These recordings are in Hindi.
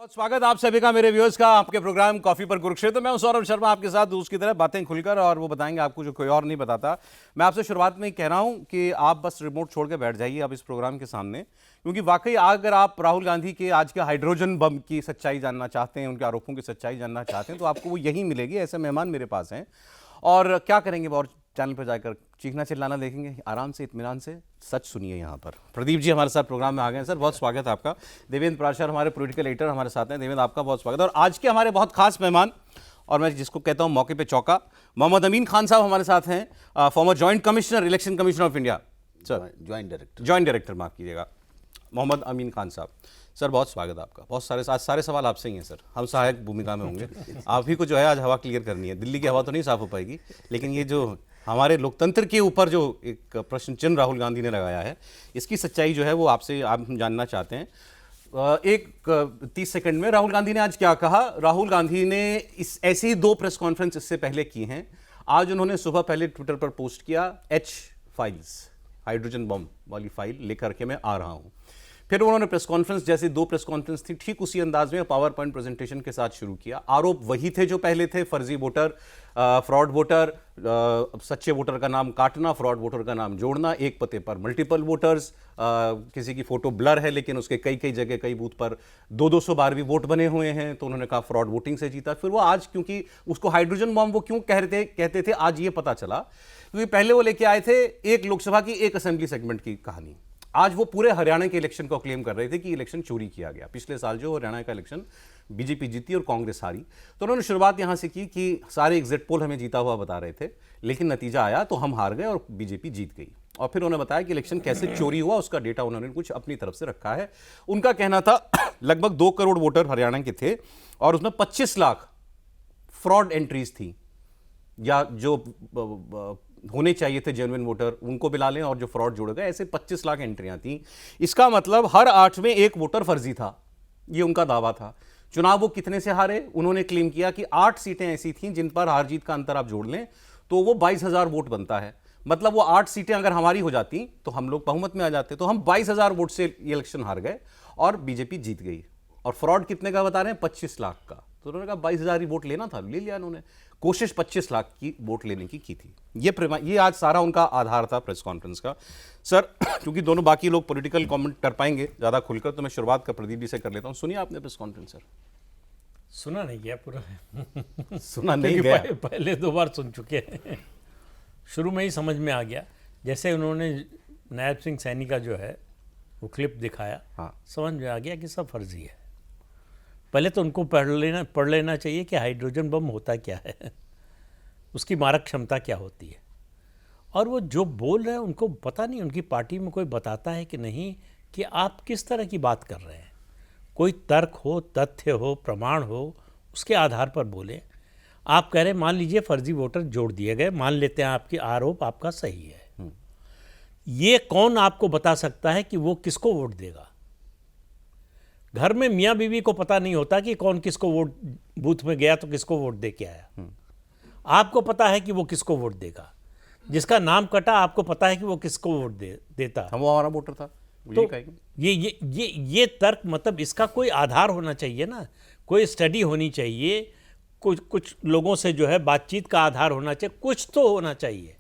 बहुत स्वागत आप सभी का मेरे व्यूअर्स का आपके प्रोग्राम कॉफी पर कुरुक्षेत्र। मैं हूं सौरभ शर्मा आपके साथ दोस्त की तरह बातें खुलकर और वो बताएंगे आपको जो कोई और नहीं बताता। मैं आपसे शुरुआत में ही कह रहा हूं कि आप बस रिमोट छोड़ के बैठ जाइए अब इस प्रोग्राम के सामने, क्योंकि वाकई अगर आप राहुल गांधी के आज के हाइड्रोजन बम की सच्चाई जानना चाहते हैं, उनके आरोपों की सच्चाई जानना चाहते हैं, तो आपको वो यहीं मिलेगी। ऐसे मेहमान मेरे पास हैं और क्या करेंगे और चैनल पर जाकर चीखना चिल्लाना देखेंगे, आराम से इत्मीनान से सच सुनिए। यहाँ पर प्रदीप जी हमारे साथ प्रोग्राम में आ गए हैं। सर बहुत स्वागत है आपका। देवेंद्र प्राचार्य हमारे पॉलिटिकल एडिटर हमारे साथ हैं। देवेंद्र आपका बहुत स्वागत है। और आज के हमारे बहुत खास मेहमान, और मैं जिसको कहता हूँ मौके पे चौका, मोहम्मद अमीन खान साहब हमारे साथ हैं, farmer joint commissioner election commission of India. Sir joint director माफ कीजिएगा, मोहम्मद अमीन खान साहब। सर बहुत स्वागत है आपका। बहुत सारे सवाल आपसे ही हैं सर, हम सहायक भूमिका में होंगे। आप ही को जो है आज हवा क्लियर करनी है। दिल्ली की हवा तो नहीं साफ हो पाएगी, लेकिन ये जो हमारे लोकतंत्र के ऊपर जो एक प्रश्न चिन्ह राहुल गांधी ने लगाया है, इसकी सच्चाई जो है वो आपसे आप जानना चाहते हैं। एक 30 सेकंड में राहुल गांधी ने आज क्या कहा। राहुल गांधी ने इस ऐसी ही 2 प्रेस कॉन्फ्रेंस इससे पहले की हैं। आज उन्होंने सुबह पहले ट्विटर पर पोस्ट किया, H फाइल्स, हाइड्रोजन बम वाली फाइल लेकर के मैं आ रहा हूं। फिर उन्होंने प्रेस कॉन्फ्रेंस, जैसे 2 प्रेस कॉन्फ्रेंस थी, ठीक उसी अंदाज में पावर पॉइंट प्रेजेंटेशन के साथ शुरू किया। आरोप वही थे जो पहले थे, फर्जी वोटर, फ्रॉड वोटर, सच्चे वोटर का नाम काटना, फ्रॉड वोटर का नाम जोड़ना, एक पते पर मल्टीपल वोटर्स, किसी की फोटो ब्लर है लेकिन उसके कई जगह कई बूथ पर 200-200 बार भी वोट बने हुए हैं, तो उन्होंने कहा फ्रॉड वोटिंग से जीता। फिर वो आज, क्योंकि उसको हाइड्रोजन बम वो क्यों कहते थे, आज ये पता चला, क्योंकि पहले वो लेके आए थे एक लोकसभा की एक असेंबली सेगमेंट की कहानी। आज वो पूरे हरियाणा के इलेक्शन को क्लेम कर रहे थे कि इलेक्शन चोरी किया गया। पिछले साल जो हरियाणा का इलेक्शन बीजेपी जीती और कांग्रेस हारी, तो उन्होंने शुरुआत यहां से की कि सारे एग्जिट पोल हमें जीता हुआ बता रहे थे, लेकिन नतीजा आया तो हम हार गए और बीजेपी जीत गई। और फिर उन्होंने बताया कि इलेक्शन कैसे चोरी हुआ, उसका डेटा उन्होंने कुछ अपनी तरफ से रखा है। उनका कहना था लगभग 2 करोड़ वोटर हरियाणा के थे और उसमें 25 लाख फ्रॉड एंट्रीज थी, या जो होने चाहिए थे जेन्युइन वोटर उनको बिला लें और जो फ्रॉड जोड़ गए, ऐसे 25 लाख एंट्रियां थी। इसका मतलब हर 8 में 1 वोटर फर्जी था, ये उनका दावा था। चुनाव वो कितने से हारे, उन्होंने क्लेम किया कि 8 सीटें ऐसी थीं जिन पर हार जीत का अंतर आप जोड़ लें तो वो 22,000 वोट बनता है। मतलब वो 8 सीटें अगर हमारी हो जाती तो हम लोग बहुमत में आ जाते, तो हम 22,000 वोट से इलेक्शन हार गए और बीजेपी जीत गई। और फ्रॉड कितने का बता रहे हैं, 25 लाख का। तो उन्होंने कहा 22,000 ही वोट लेना था, ले लिया उन्होंने। कोशिश 25 लाख की वोट लेने की थी। ये आज सारा उनका आधार था प्रेस कॉन्फ्रेंस का। सर क्योंकि दोनों बाकी लोग पॉलिटिकल कमेंट कर पाएंगे ज़्यादा खुलकर, तो मैं शुरुआत का प्रदीप जी से कर लेता हूँ। सुनिए आपने प्रेस कॉन्फ्रेंस सर? सुना नहीं गया पूरा सुना नहीं गया, पहले 2 बार सुन चुके हैं। शुरू में ही समझ में आ गया, जैसे उन्होंने नायब सिंह सैनी का जो है वो क्लिप दिखाया, हाँ समझ में आ गया कि सब फर्जी है। पहले तो उनको पढ़ लेना चाहिए कि हाइड्रोजन बम होता क्या है, उसकी मारक क्षमता क्या होती है। और वो जो बोल रहे हैं उनको पता नहीं, उनकी पार्टी में कोई बताता है कि नहीं कि आप किस तरह की बात कर रहे हैं। कोई तर्क हो, तथ्य हो, प्रमाण हो, उसके आधार पर बोलें। आप कह रहे हैं मान लीजिए फर्जी वोटर जोड़ दिए गए, मान लेते हैं आपकी आरोप आपका सही है, ये कौन आपको बता सकता है कि वो किसको वोट देगा? घर में मियाँ बीवी को पता नहीं होता कि कौन किसको वोट, बूथ में गया तो किसको वोट दे के आया। आपको पता है कि वो किसको वोट देगा। जिसका नाम कटा आपको पता है कि वो किसको वोट देता। हम वो हमारा वोटर था। तो ये तर्क, मतलब इसका कोई आधार होना चाहिए ना, कोई स्टडी होनी चाहिए, कुछ लोगों से जो है बातचीत का आधार होना चाहिए, कुछ तो होना चाहिए।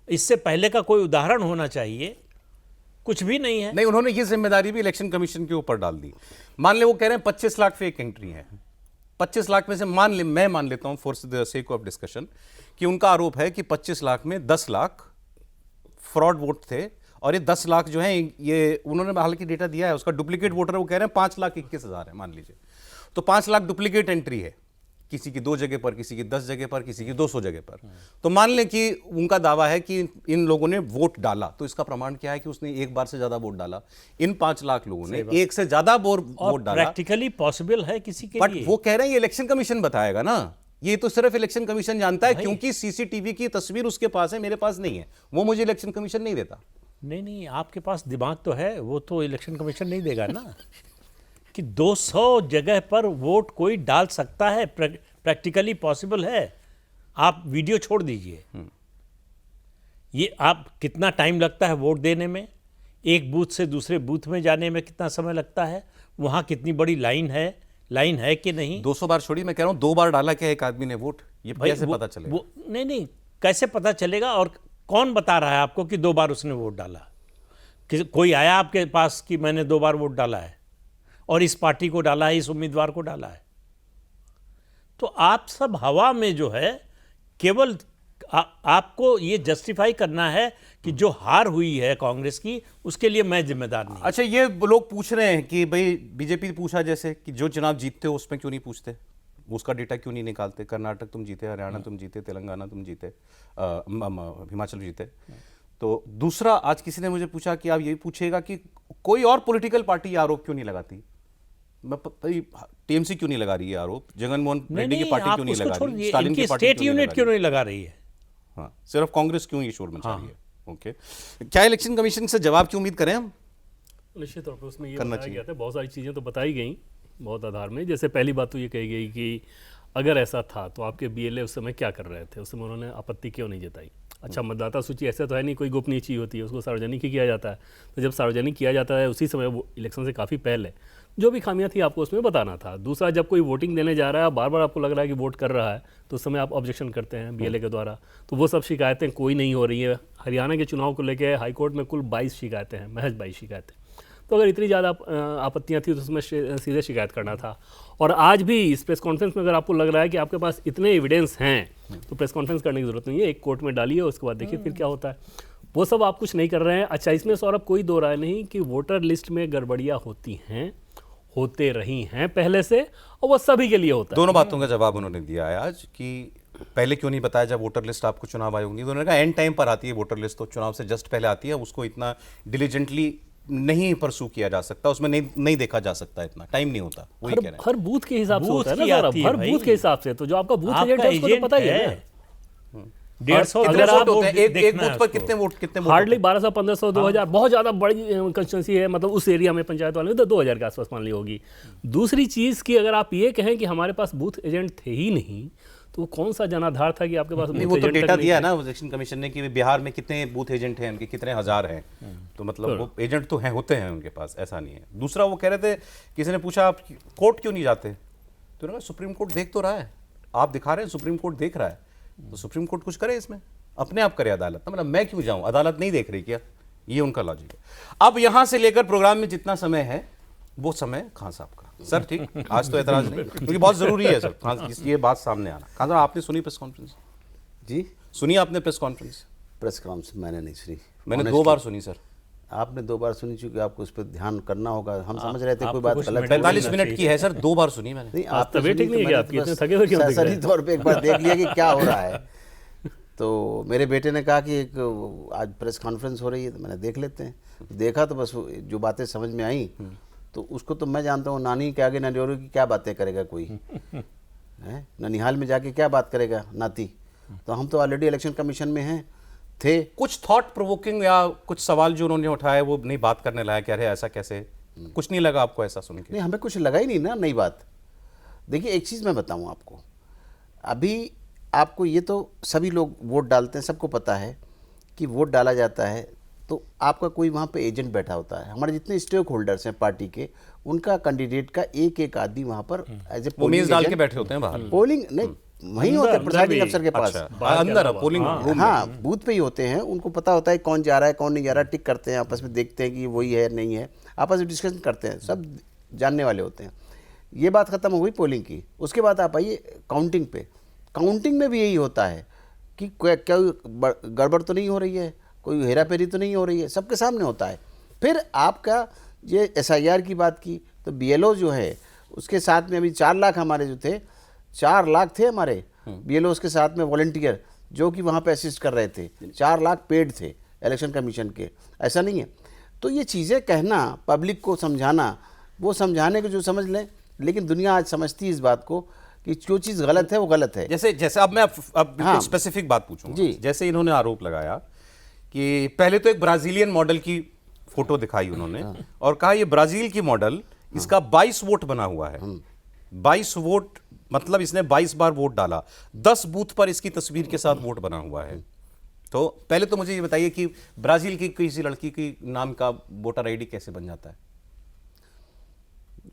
इससे पहले का कोई उदाहरण होना चाहिए, कुछ भी नहीं है। नहीं, उन्होंने ये जिम्मेदारी भी इलेक्शन कमीशन के ऊपर डाल दी। मान ले वो कह रहे हैं 25 लाख फेक एंट्री है। 25 लाख में से मैं मान लेता हूं for the sake of discussion कि उनका आरोप है कि 25 लाख में 10 लाख फ्रॉड वोट थे और ये 10 लाख जो है, ये उन्होंने हालांकि डेटा दिया है, उसका डुप्लीकेट वोटर वो कह रहे हैं 5,21,000 है मान लीजिए। तो 5 लाख डुप्लीकेट एंट्री है, किसी की 2 जगह पर, किसी की 10 जगह पर, किसी की 200 जगह पर। तो मान लें कि उनका दावा है कि इन लोगों ने वोट डाला, तो इसका प्रमाण क्या है कि उसने एक बार से ज्यादा वोट डाला। इन 5 लाख लोगों ने एक से ज्यादा वोट डाला। प्रैक्टिकली पॉसिबल है किसी के बट लिए। वो कह रहे हैं ये इलेक्शन कमीशन बताएगा ना, ये तो सिर्फ इलेक्शन कमीशन जानता है, क्योंकि सीसीटीवी की तस्वीर उसके पास है, मेरे पास नहीं है, वो मुझे इलेक्शन कमीशन नहीं देता। नहीं, आपके पास दिमाग तो है, वो तो इलेक्शन कमीशन नहीं देगा ना कि 200 जगह पर वोट कोई डाल सकता है, प्रैक्टिकली पॉसिबल है। आप वीडियो छोड़ दीजिए, ये आप कितना टाइम लगता है वोट देने में, एक बूथ से दूसरे बूथ में जाने में कितना समय लगता है, वहाँ कितनी बड़ी लाइन है, लाइन है कि नहीं। 200 बार छोड़ी, मैं कह रहा हूँ 2 बार डाला क्या एक आदमी ने वोट, ये भाई कैसे पता चलेगा? नहीं, कैसे पता चलेगा? और कौन बता रहा है आपको कि 2 बार उसने वोट डाला? कोई आया आपके पास कि मैंने 2 बार वोट डाला है और इस पार्टी को डाला है, इस उम्मीदवार को डाला है? तो आप सब हवा में जो है, केवल आपको ये जस्टिफाई करना है कि जो हार हुई है कांग्रेस की, उसके लिए मैं जिम्मेदार नहीं। अच्छा, ये लोग पूछ रहे हैं कि भाई बीजेपी पूछा जैसे कि जो चुनाव जीतते हो उसमें क्यों नहीं पूछते, उसका डेटा क्यों नहीं निकालते? कर्नाटक तुम जीते, हरियाणा तुम जीते, तेलंगाना तुम जीते, हिमाचल जीते। तो दूसरा, आज किसी ने मुझे पूछा कि आप यही पूछेगा कि कोई और पॉलिटिकल पार्टी ये आरोप क्यों नहीं लगाती? टीएमसी क्यों नहीं लगा रही है आरोप? जगनमोहन रेड्डी की पार्टी क्यों नहीं लगा रही? स्टालिन की पार्टी स्टेट यूनिट क्यों नहीं लगा रही है? हाँ, सिर्फ कांग्रेस क्यों ये शोर मचा रही है? ओके, क्या इलेक्शन कमीशन से जवाब की उम्मीद करें हम? निश्चित तौर पर उसमें ये करना बताया गया था, बहुत सारी चीज़ें तो बताई गई बहुत आधार में। जैसे पहली बात तो ये कही गई कि अगर ऐसा था तो आपके बीएलए उस समय क्या कर रहे थे, उस समय उन्होंने आपत्ति क्यों नहीं जताई? अच्छा, मतदाता सूची ऐसा तो है नहीं कोई गोपनीय चीज़ होती है, उसको सार्वजनिक ही किया जाता है। तो जब सार्वजनिक किया जाता है उसी समय, वो इलेक्शन से काफ़ी पहले, जो भी खामियां थी आपको उसमें बताना था। दूसरा, जब कोई वोटिंग देने जा रहा है, बार बार आपको लग रहा है कि वोट कर रहा है, तो उस समय आप ऑब्जेक्शन करते हैं बीएलए के द्वारा, तो वो सब शिकायतें कोई नहीं हो रही है। हरियाणा के चुनाव को लेकर हाईकोर्ट में कुल 22 शिकायतें हैं, महज 22 शिकायतें। तो अगर इतनी ज़्यादा आपत्तियां थी तो उसमें सीधे शिकायत करना था। और आज भी इस प्रेस कॉन्फ्रेंस में अगर आपको लग रहा है कि आपके पास इतने एविडेंस हैं तो प्रेस कॉन्फ्रेंस करने की जरूरत नहीं है, एक कोर्ट में डालिए, उसके बाद देखिए फिर क्या होता है। वो सब आप कुछ नहीं कर रहे हैं। अच्छा, इसमें सौरभ कोई दो राय नहीं कि वोटर लिस्ट में गड़बड़ियाँ होती हैं, होते रही हैं पहले से, और वो सभी के लिए होता है। दोनों बातों का जवाब उन्होंने दिया है आज कि पहले क्यों नहीं बताया जब वोटर लिस्ट आपको चुनाव आयोग नहीं, तो उन्होंने कहा एंड टाइम पर आती है वोटर लिस्ट, तो चुनाव से जस्ट पहले आती है, उसको इतना डिलीजेंटली नहीं परसू किया जा सकता, उसमें नहीं देखा जा सकता, इतना टाइम नहीं होता। वही कह रहे हैं, हर बूथ के हिसाब से होता है ना की सर, आती है हर भाई। बूथ के हिसाब से। तो जो आपका बूथ एजेंट है उसको तो पता ही है ना। 150 कितने अगर वोट आप होते हैं एक देखना है बूथ पर? उसको। कितने वोट हार्डली 1200, 1500, 2000, बहुत ज़्यादा बड़ी कंस्टिट्यूंसी है, मतलब उस एरिया में पंचायत वाले में तो 2000 के आसपास मान ली होगी। दूसरी चीज़ की अगर आप ये कहें कि हमारे पास बूथ एजेंट थे ही नहीं, तो वो कौन सा जनाधार था कि आपके पास नहीं, बूथ वो तो एजेंट तक डेटा नहीं दिया है थे? ना इलेक्शन कमीशन ने कि बिहार में कितने बूथ एजेंट हैं, उनके कितने हजार हैं, तो मतलब वो एजेंट तो हैं, होते हैं उनके पास, ऐसा नहीं है। दूसरा, वो कह रहे थे, किसी ने पूछा आप कोर्ट क्यों नहीं जाते, तो उन्होंने कहा सुप्रीम कोर्ट देख तो रहा है, आप दिखा रहे हैं सुप्रीम कोर्ट देख रहा है, तो सुप्रीम कोर्ट कुछ करे इसमें, अपने आप करे अदालत, मतलब मैं क्यों जाऊं, अदालत नहीं देख रही क्या? ये उनका लॉजिक है। अब यहां से लेकर प्रोग्राम में जितना समय है वो समय खान साहब का। सर ठीक, आज तो एतराज नहीं, क्योंकि बहुत जरूरी है सर खान, ये बात सामने आना। खान साहब, आपने सुनी प्रेस कॉन्फ्रेंस? जी, सुनी आपने प्रेस कॉन्फ्रेंस? प्रेस कॉन्फ्रेंस मैंने नहीं सुनी। मैंने Honestly, 2 बार सुनी सर। आपने 2 बार सुनी, चूंकि आपको उस पर ध्यान करना होगा। हम समझ रहे थे कोई आपको बात कुछ गलत है। 45 मिनट की है सर, 2 बार सुनी मैंने। नहीं, आज आपने तबीयत सुनी ठीक नहीं तो है मैंने आपकी, तो इतने बस थके हुए क्यों दिख रहे सरसरी हैं? तौर पे एक बार देख लिया कि क्या हो रहा है। तो मेरे बेटे ने कहा कि एक आज प्रेस कॉन्फ्रेंस हो रही है, तो मैंने देख लेते हैं। देखा तो बस जो बातें समझ में आई, तो उसको तो मैं जानता हूँ, नानी के आगे ननियोरू की क्या बातें करेगा कोई है, ननिहाल में जाके क्या बात करेगा नाती। तो हम तो ऑलरेडी इलेक्शन कमीशन में हैं, थे। कुछ थॉट प्रोवोकिंग या कुछ सवाल जो उन्होंने उठाए वो नहीं बात करने लायक, कह रहे ऐसा कैसे, कुछ नहीं लगा आपको ऐसा सुन के? नहीं, हमें कुछ लगा ही नहीं ना नई बात। देखिए, एक चीज़ मैं बताऊं आपको, अभी आपको ये तो सभी लोग वोट डालते हैं, सबको पता है कि वोट डाला जाता है तो आपका कोई वहाँ पे एजेंट बैठा होता है। हमारे जितने स्टेक होल्डर्स हैं पार्टी के, उनका कैंडिडेट का एक एक आदमी वहाँ पर एज ए वो मेज डाल के बैठे होते हैं बाहर? पोलिंग नहीं, वहीं होते हैं प्रिसाइडिंग अफसर के पास। अच्छा, अंदर पोलिंग रूम? हाँ, बूथ पे ही होते हैं, उनको पता होता है कौन जा रहा है कौन नहीं जा रहा है, टिक करते हैं, आपस में देखते हैं कि वही है नहीं है, आपस में डिस्कशन करते हैं, सब जानने वाले होते हैं। ये बात खत्म हो गई पोलिंग की। उसके बाद आप आइए काउंटिंग पे। काउंटिंग में भी यही होता है कि क्या गड़बड़ तो नहीं हो रही है, कोई हेरा फेरी तो नहीं हो रही है, सबके सामने होता है। फिर आपका ये SIR की बात की, तो BLO जो है उसके साथ में अभी 4 लाख हमारे जो थे, 4 लाख थे हमारे BLOs के साथ में वॉलंटियर जो कि वहाँ पे असिस्ट कर रहे थे। 4 लाख पेड थे इलेक्शन कमीशन के, ऐसा नहीं है। तो ये चीज़ें कहना, पब्लिक को समझाना, वो समझाने को जो समझ लें, लेकिन दुनिया आज समझती है इस बात को कि जो चीज़ गलत है वो गलत है। जैसे अब मैं अब हाँ। स्पेसिफिक बात पूछूंगा जी। जैसे इन्होंने आरोप लगाया कि पहले तो एक ब्राजीलियन मॉडल की फोटो दिखाई उन्होंने और कहा ये ब्राजील की मॉडल, इसका 22 वोट बना हुआ है। 22 वोट मतलब इसने 22 बार वोट डाला, 10 बूथ पर इसकी तस्वीर के साथ वोट बना हुआ है। तो पहले तो मुझे ये बताइए कि ब्राजील की किसी लड़की की नाम का वोटर ID कैसे बन जाता है?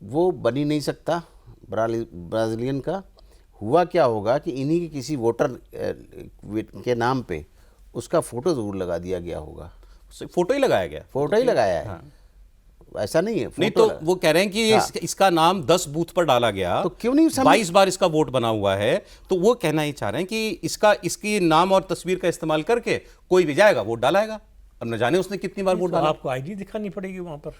वो बन ही नहीं सकता, ब्राज़ीलियन का हुआ क्या होगा कि इन्हीं के किसी वोटर के नाम पे उसका फ़ोटो ज़रूर लगा दिया गया होगा। फोटो ही लगाया गया। फ़ोटो ही लगाया है, ऐसा नहीं है। नहीं फोटो तो वो कह रहे हैं कि ये इसका नाम 10 बूथ पर डाला गया, तो क्यों नहीं 22 बार इसका वोट बना हुआ है, तो वो कहना ही चाह रहे हैं कि इसकी नाम और तस्वीर का इस्तेमाल करके कोई भी जाएगा वोट डालाएगा। अब न जाने उसने कितनी बार वोट तो डाला। आपको आईडी दिखानी पड़ेगी वहाँ पर।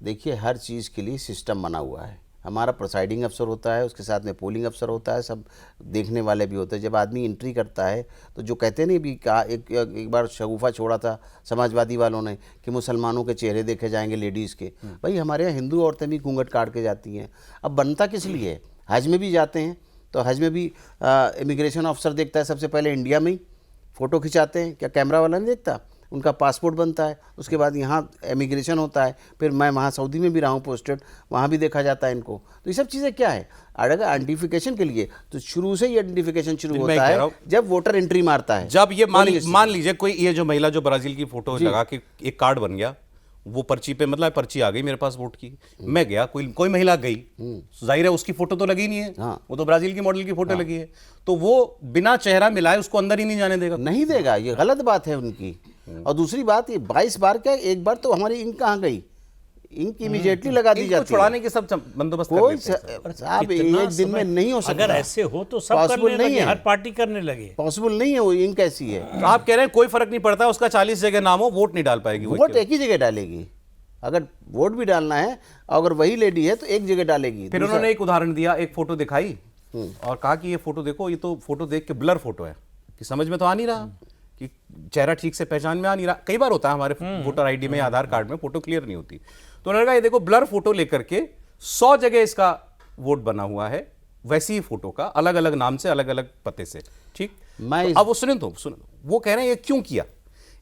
देखिए, हर चीज़ के लिए सिस्टम बना हुआ है। हमारा प्रिसाइडिंग अफसर होता है, उसके साथ में पोलिंग अफसर होता है, सब देखने वाले भी होते हैं। जब आदमी एंट्री करता है तो जो कहते नहीं भी कहा, एक बार शगुफा छोड़ा था समाजवादी वालों ने कि मुसलमानों के चेहरे देखे जाएंगे लेडीज़ के। भाई हमारे यहाँ हिंदू औरतें भी घूंघट काट के जाती हैं। अब बनता किस लिए? हज में भी जाते हैं तो हज में भी इमिग्रेशन ऑफिसर देखता है सबसे पहले इंडिया में ही फ़ोटो खिंचाते हैं, क्या कैमरा वाला नहीं देखता? उनका पासपोर्ट बनता है, उसके बाद यहाँ इमिग्रेशन होता है, फिर मैं वहाँ सऊदी में भी रहा हूँ पोस्टेड, वहाँ भी देखा जाता है इनको। तो ये सब चीज़ें क्या है, अगर आइडेंटिफिकेशन के लिए तो शुरू से ही आइडेंटिफिकेशन शुरू होता है जब वोटर एंट्री मारता है। जब ये मान लीजिए कोई ये जो महिला जो ब्राजील की फोटो लगा के एक कार्ड बन गया, वो पर्ची पे मतलब पर्ची आ गई मेरे पास वोट की, मैं गया, कोई महिला गई, जाहिर है उसकी फोटो तो लगी नहीं है। वो तो ब्राजील की मॉडल की फोटो लगी है, तो वो बिना चेहरा मिलाए उसको अंदर ही नहीं जाने देगा। नहीं देगा, ये गलत बात है उनकी। और दूसरी बात, ये 22 बार क्या, एक बार तो हमारी इंक कहाँ गई, इंक इमीडिएटली लगा दी जाती है। छुड़ाने के सब बंदोबस्त कर कोई लेते हैं। साहब एक दिन में नहीं हो सकता। अगर ऐसे हो तो सब करने लगे, हर पार्टी करने लगे। पॉसिबल नहीं है, वो इंक ऐसी है। तो आप कह रहे हैं कोई फर्क नहीं पड़ता, उसका 40 जगह नाम हो, वोट नहीं डाल पाएगी। वोट एक ही जगह डालेगी। अगर वोट भी डालना है, अगर वही लेडी है तो एक जगह डालेगी। फिर उन्होंने एक उदाहरण दिया, एक फोटो दिखाई और कहा कि ये फोटो देखो, ये तो फोटो देख के ब्लर फोटो है, कि समझ में तो आ नहीं रहा, कि चेहरा ठीक से पहचान में आ नहीं रहा। कई बार होता है हमारे वोटर आईडी में, आधार कार्ड में फोटो क्लियर नहीं होती, तो उन्होंने कहा ये देखो ब्लर फोटो लेकर के 100 जगह इसका वोट बना हुआ है, वैसी ही फोटो का अलग अलग नाम से, अलग अलग पते से। ठीक, तो अब वो सुने वो कह रहे हैं ये क्यों किया,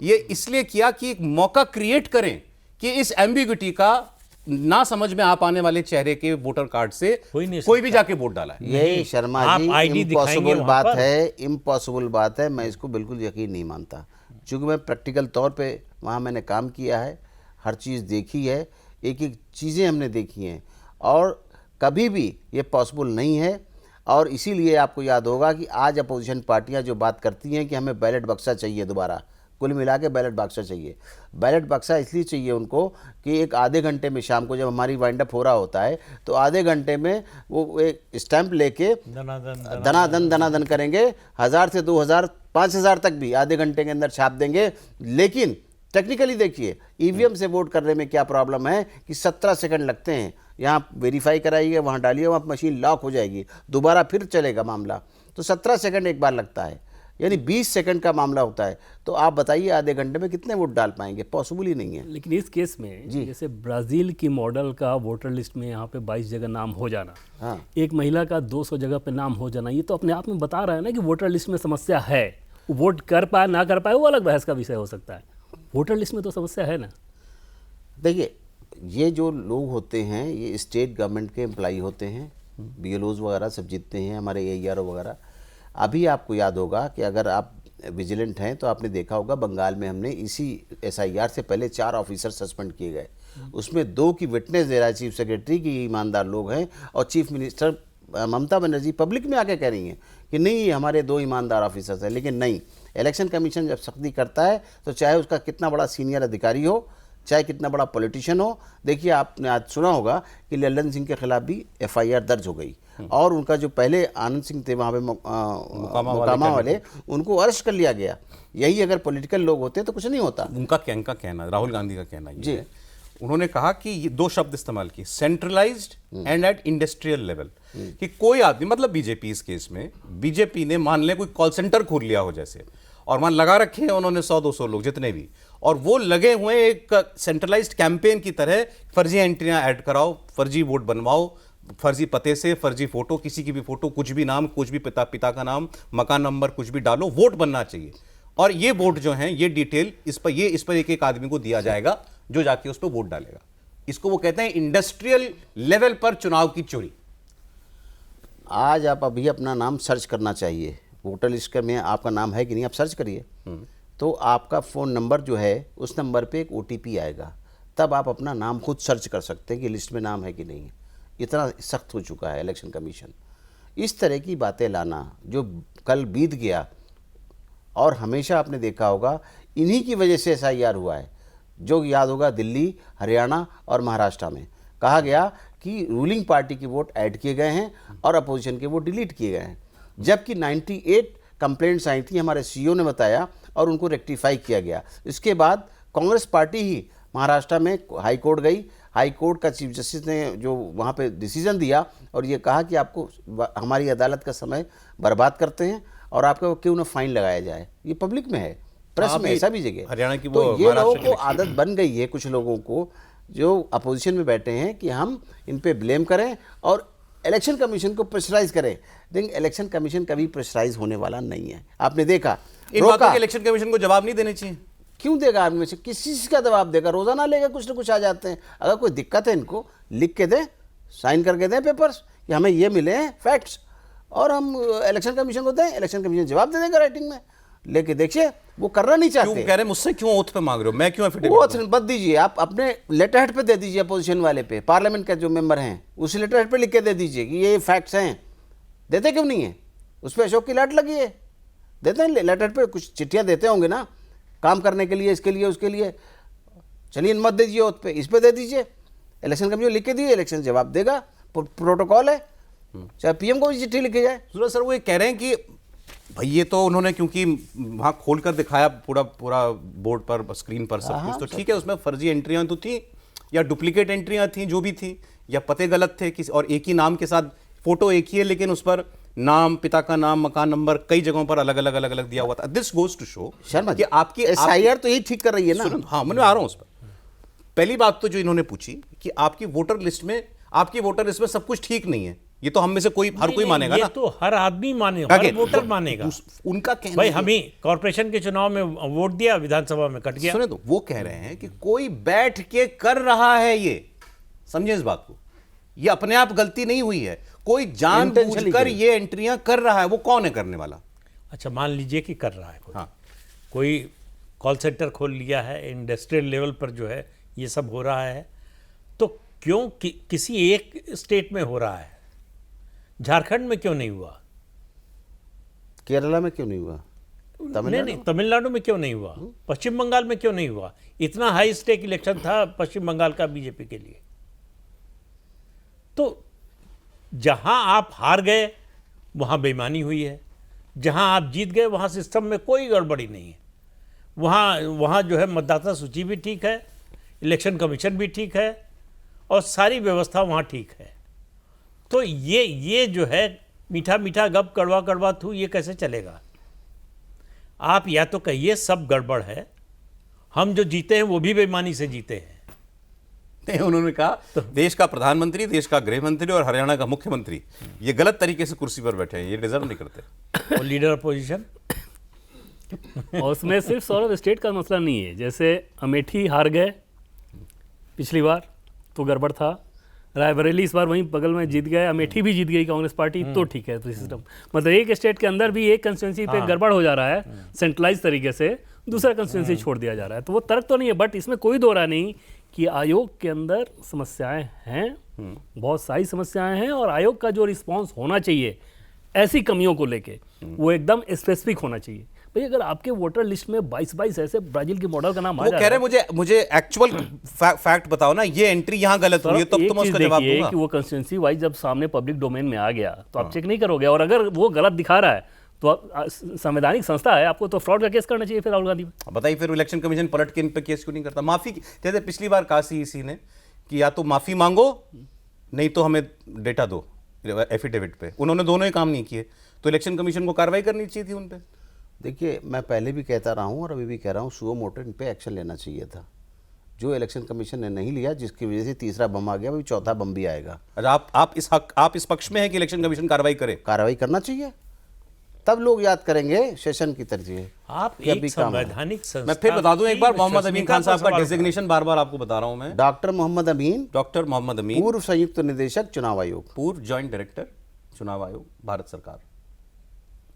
ये इसलिए किया कि एक मौका क्रिएट करें कि इस एम्बिग्युइटी का ना समझ में आ पाने वाले चेहरे के वोटर कार्ड से कोई भी जाके वोट डाला है। यही शर्मा जी इम्पॉसिबल बात है, इम्पॉसिबल बात है। मैं इसको बिल्कुल यकीन नहीं मानता, क्योंकि मैं प्रैक्टिकल तौर पे वहाँ मैंने काम किया है, हर चीज़ देखी है, एक एक चीज़ें हमने देखी हैं, और कभी भी ये पॉसिबल नहीं है। और इसीलिए आपको याद होगा कि आज अपोजिशन पार्टियां जो बात करती हैं कि हमें बैलेट बक्सा चाहिए, दोबारा कुल मिला के बैलेट बक्सा चाहिए। बैलेट बक्सा इसलिए चाहिए उनको कि एक आधे घंटे में, शाम को जब हमारी वाइंड अप हो रहा होता है, तो आधे घंटे में वो एक स्टैंप लेके दनादन करेंगे, 1000 से 2000 5000 तक भी आधे घंटे के अंदर छाप देंगे। लेकिन टेक्निकली देखिए ईवीएम से वोट करने में क्या प्रॉब्लम है कि 17 सेकंड लगते हैं, यहाँ वेरीफाई कराइए, वहाँ डालिए, वहाँ मशीन लॉक हो जाएगी, दोबारा फिर चलेगा मामला, तो 17 सेकंड एक बार लगता है, यानी 20 सेकंड का मामला होता है। तो आप बताइए आधे घंटे में कितने वोट डाल पाएंगे, पॉसिबल ही नहीं है। लेकिन इस केस में जैसे ब्राज़ील की मॉडल का वोटर लिस्ट में यहाँ पे 22 जगह नाम हो जाना, हाँ, एक महिला का 200 जगह पे नाम हो जाना, ये तो अपने आप में बता रहा है ना कि वोटर लिस्ट में समस्या है। वोट कर पाए ना कर पाए वो अलग बहस का विषय हो सकता है, वोटर लिस्ट में तो समस्या है ना। देखिए, ये जो लोग होते हैं ये स्टेट गवर्नमेंट के एम्प्लॉई होते हैं, बीएलओज वगैरह सब जीतते हैं, हमारे एआईआर वगैरह। अभी आपको याद होगा कि अगर आप विजिलेंट हैं तो आपने देखा होगा बंगाल में हमने इसी एसआईआर से पहले 4 ऑफिसर सस्पेंड किए गए, उसमें 2 की विटनेस दे रहा है चीफ सेक्रेटरी की ईमानदार लोग हैं, और chief minister Mamata Banerjee public में आके कह रही हैं कि नहीं ये हमारे 2 ईमानदार ऑफिसर्स हैं। लेकिन नहीं, इलेक्शन कमीशन जब सख्ती करता है तो चाहे उसका कितना बड़ा सीनियर अधिकारी हो, चाहे कितना बड़ा पॉलिटिशियन हो। देखिए, आपने आज सुना होगा कि लल्लन सिंह के खिलाफ भी एफआईआर दर्ज हो गई, और उनका जो पहले आनंद सिंह थे वहाँ पे मोकामा वाले, उनको अरेस्ट कर लिया गया। यही अगर पॉलिटिकल लोग होते तो कुछ नहीं होता। उनका कहना, राहुल गांधी का कहना ये है, उन्होंने कहा कि ये 2 शब्द इस्तेमाल किए, centralised and at industrial level, कि कोई आदमी, मतलब बीजेपी, इस केस में बीजेपी ने मान ले कोई कॉल सेंटर खोल लिया हो जैसे, और वहां लगा रखे हैं उन्होंने 100-200 लोग जितने भी, और वो लगे हुए एक सेंट्रलाइज्ड कैंपेन की तरह, फर्जी एंट्रियां ऐड कराओ, फर्जी वोट बनवाओ, फर्जी पते से, फर्जी फोटो, किसी की भी फोटो, कुछ भी नाम, कुछ भी पिता का नाम, मकान नंबर, कुछ भी डालो, वोट बनना चाहिए। और ये वोट जो हैं, ये डिटेल इस पर एक आदमी को दिया जाएगा जो जाके उस पर वोट डालेगा। इसको वो कहते हैं इंडस्ट्रियल लेवल पर चुनाव की चोरी। आज आप अभी अपना नाम सर्च करना चाहिए, वोटर लिस्ट में आपका नाम है कि नहीं, आप सर्च करिए, तो आपका फ़ोन नंबर जो है उस नंबर पे एक ओटीपी आएगा, तब आप अपना नाम खुद सर्च कर सकते हैं कि लिस्ट में नाम है कि नहीं है। इतना सख्त हो चुका है इलेक्शन कमीशन। इस तरह की बातें लाना जो कल बीत गया, और हमेशा आपने देखा होगा इन्हीं की वजह से SIR हुआ है। जो याद होगा दिल्ली, हरियाणा और महाराष्ट्र में कहा गया कि रूलिंग पार्टी के वोट ऐड किए गए हैं और अपोजिशन के वोट डिलीट किए गए हैं, जबकि 98 कंप्लेंट्स आई थी, हमारे CEO ने बताया, और उनको रेक्टिफाई किया गया। इसके बाद कांग्रेस पार्टी ही महाराष्ट्र में हाई कोर्ट गई, हाई कोर्ट का चीफ जस्टिस ने जो वहाँ पे डिसीजन दिया और ये कहा कि आपको हमारी अदालत का समय बर्बाद करते हैं और आपको क्यों ना फाइन लगाया जाए। ये पब्लिक में है, प्रेस में, ऐसा भी जगह। हरियाणा की तो वो ये लोगों महाराष्ट्र को की आदत बन गई है, कुछ लोगों को जो अपोजिशन में बैठे हैं, कि हम इन पे ब्लेम करें और इलेक्शन कमीशन को प्रेशराइज करें। लेकिन इलेक्शन कमीशन कभी प्रेशराइज होने वाला नहीं है। आपने देखा इन बातों के इलेक्शन कमीशन को जवाब नहीं देने चाहिए। क्यों देगा आदमी से, किस चीज़ का जवाब देगा? रोजाना लेगा, कुछ ना कुछ आ जाते हैं। अगर कोई दिक्कत है इनको लिख के दें, साइन करके दें पेपर्स कि हमें ये मिले हैं फैक्ट्स, और हम इलेक्शन कमीशन को दें, इलेक्शन कमीशन जवाब दे देगा राइटिंग में। लेके देखिए वो करना नहीं क्यों चाहते। कह रहे हैं मुझसे क्यों ओथ पे मांग रहे हो, मैं क्यों वो एफिडेविट मत दीजिए, आप अपने लेटर हेड पे दे दीजिए, अपोजिशन वाले पे, पार्लियामेंट का जो मेंबर हैं उस लेटर हेड पे लिख के दे दीजिए कि ये फैक्ट्स हैं। देते क्यों नहीं है? उस पर अशोक की लाट लगी है, देते हैं लेटर हेड पे, कुछ चिट्ठियाँ देते होंगे ना काम करने के लिए, इसके लिए उसके लिए। चलिए मत दीजिए ओथ पे, इस पे दे दीजिए, इलेक्शन कमीशन लिख के दीजिए, इलेक्शन जवाब देगा, प्रोटोकॉल है, चाहे PM को भी चिट्ठी लिखी जाए। सूरज सर वो ये कह रहे हैं कि भाई ये तो उन्होंने क्योंकि वहाँ खोल कर दिखाया पूरा पूरा बोर्ड पर, स्क्रीन पर सब कुछ, तो ठीक है, उसमें फर्जी एंट्रियां तो थी या डुप्लीकेट एंट्रियां थी, जो भी थी, या पते गलत थे किसी, और एक ही नाम के साथ फोटो एक ही है लेकिन उस पर नाम, पिता का नाम, मकान नंबर कई जगहों पर अलग अलग दिया हुआ था। This goes to show Sharma कि आपकी SIR तो यही ठीक कर रही है ना। हाँ, मैं आ रहा हूं उस पर। पहली बात तो जो इन्होंने पूछी कि आपकी वोटर लिस्ट में सब कुछ ठीक नहीं है, ये तो हम में से हर कोई मानेगा ये ना। तो हर आदमी मानेगा, हर वोटर मानेगा। उनका कहना भाई है- हम ही कॉर्पोरेशन के चुनाव में वोट दिया, विधानसभा में कट गया। सुने तो वो कह रहे हैं कि कोई बैठ के कर रहा है, ये समझे इस बात को, ये अपने आप गलती नहीं हुई है, कोई जानबूझकर ये एंट्रियां कर रहा है। वो कौन है करने वाला? अच्छा मान लीजिए कि कर रहा है कोई, हाँ, कोई कॉल सेंटर खोल लिया है, इंडस्ट्रियल लेवल पर जो है ये सब हो रहा है, तो क्यों किसी एक स्टेट में हो रहा है, झारखंड में क्यों नहीं हुआ? केरला में क्यों नहीं हुआ? नहीं, तमिलनाडु में क्यों नहीं हुआ? पश्चिम बंगाल में क्यों नहीं हुआ? इतना हाई स्टेक इलेक्शन था पश्चिम बंगाल का बीजेपी के लिए। तो जहां आप हार गए वहां बेईमानी हुई है, जहां आप जीत गए वहां सिस्टम में कोई गड़बड़ी नहीं है, वहां जो है मतदाता सूची भी ठीक है, इलेक्शन कमीशन भी ठीक है, और सारी व्यवस्था वहां ठीक है। तो ये जो है मीठा मीठा गप कड़वा कड़वा थू, ये कैसे चलेगा? आप या तो कहिए सब गड़बड़ है, हम जो जीते हैं वो भी बेईमानी से जीते हैं। नहीं, उन्होंने कहा देश का प्रधानमंत्री, देश का गृह मंत्री और हरियाणा का मुख्यमंत्री ये गलत तरीके से कुर्सी पर बैठे हैं, ये डिजर्व नहीं करते। और लीडर अपोजिशन और उसमें सिर्फ सौरभ स्टेट का मसला नहीं है। जैसे अमेठी हार गए पिछली बार तो गड़बड़ था, रायबरेली इस बार वहीं बगल में जीत गए, अमेठी भी जीत गई कांग्रेस पार्टी, तो ठीक है सिस्टम। मतलब एक स्टेट के अंदर भी एक कंस्टिट्यूंसी पे गड़बड़ हो जा रहा है सेंट्रलाइज तरीके से, दूसरा कंस्टिट्यूंसी छोड़ दिया जा रहा है, तो वो तर्क तो नहीं है। बट इसमें कोई दो राय नहीं कि आयोग के अंदर समस्याएं हैं, बहुत सारी समस्याएं हैं, और आयोग का जो रिस्पॉन्स होना चाहिए ऐसी कमियों को लेके वो एकदम स्पेसिफिक होना चाहिए। भाई अगर आपके वोटर लिस्ट में 22 ऐसे ब्राजील के मॉडल का नाम आ वो जा कह रहे हैं मुझे एक्चुअल फैक्ट बताओ ना, ये एंट्री यहाँ गलत हुई है, तब तो मैं उसका जवाब दूंगा। कि वो कंस्टिट्यूंसी वाइज जब सामने पब्लिक डोमेन में आ गया तो आप चेक नहीं करोगे, और अगर वो गलत दिखा रहा है तो संवैधानिक संस्था है, आपको तो फ्रॉड का केस करना चाहिए फिर राहुल गांधी पे। बताइए फिर इलेक्शन कमीशन पलट के इन पे केस क्यों नहीं करता? माफी जैसे पिछली बार कहा CEC ने कि या तो माफी मांगो नहीं तो हमें डेटा दो एफिडेविट पे, उन्होंने दोनों ही काम नहीं किए, तो इलेक्शन कमीशन को कार्रवाई करनी चाहिए थी उन पे। देखिए मैं पहले भी कहता रहा हूँ और अभी भी कह रहा हूँ, सुओ मोटो इन पे एक्शन लेना चाहिए था, जो इलेक्शन कमीशन ने नहीं लिया, जिसकी वजह से तीसरा बम आ गया, अभी चौथा बम भी आएगा। अच्छा, आप इस पक्ष में है कि इलेक्शन कमीशन कार्रवाई करे? कार्रवाई करना चाहिए, तब लोग याद करेंगे सेशन की तरह। आप एक संवैधानिक संस्था, मैं फिर बता दूं एक बार, मोहम्मद अमीन खान साहब का सवाल डेजिग्नेशन बार बार आपको बता रहा हूं मैं, डॉक्टर मोहम्मद अमीन, पूर्व संयुक्त निदेशक चुनाव आयोग, पूर्व जॉइंट डायरेक्टर चुनाव आयोग, भारत सरकार।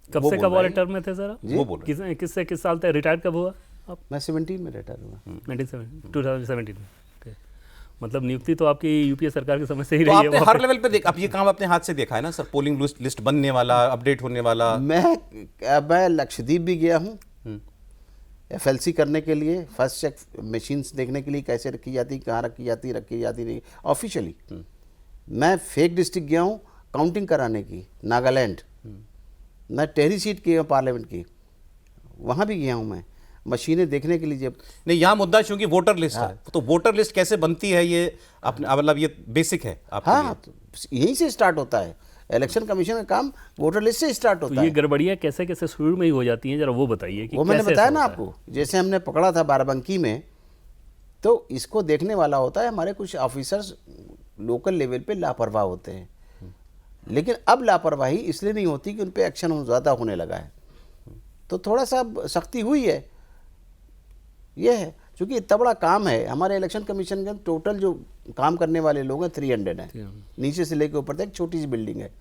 कब से कब वाले टर्म में थे सर? वो बोल रहे हैं। किससे किस साल तक रिटायर्ड कब हुआ आप? मैं 17 में रिटायर हुआ। 2017 में। Okay। मतलब नियुक्ति तो आपकी यूपीए सरकार के समय से ही तो रही है आपने वहाँ हर लेवल पे अब ये काम अपने हाथ से देखा है ना सर, पोलिंग लिस्ट बनने वाला, अपडेट होने वाला। मैं लक्षद्वीप भी गया हूँ एफएलसी करने के लिए, फर्स्ट चेक मशीन्स देखने के लिए कैसे रखी जाती, कहाँ रखी जाती नहीं ऑफिशियली। मैं फेक डिस्ट्रिक्ट गया हूँ काउंटिंग कराने की, नागालैंड। मैं टेहरी सीट की हूँ पार्लियामेंट की, वहाँ भी गया हूँ मैं मशीनें देखने के लिए। जब नहीं, यहाँ मुद्दा चूंकि वोटर लिस्ट है, तो वोटर लिस्ट कैसे बनती है ये अपने मतलब ये बेसिक है आपके लिए। हाँ, तो यहीं से स्टार्ट होता है, इलेक्शन कमीशन का काम वोटर लिस्ट से स्टार्ट होता तो ये है। गड़बड़ियाँ कैसे कैसे शुरू में ही हो जाती हैं, जरा वो बताइए कि वो मैंने कैसे बताया ऐसा ना होता है? आपको, जैसे हमने पकड़ा था बाराबंकी में, तो इसको देखने वाला होता है हमारे कुछ ऑफिसर्स लोकल लेवल पे लापरवाह होते हैं। लेकिन अब लापरवाही इसलिए नहीं होती कि उन पे एक्शन ज़्यादा होने लगा है, तो थोड़ा सा सख्ती हुई है। ये है क्योंकि इतना बड़ा काम है हमारे इलेक्शन कमीशन के, टोटल जो काम करने वाले लोग हैं 300 हैं, नीचे से लेके ऊपर तक। एक छोटी सी बिल्डिंग है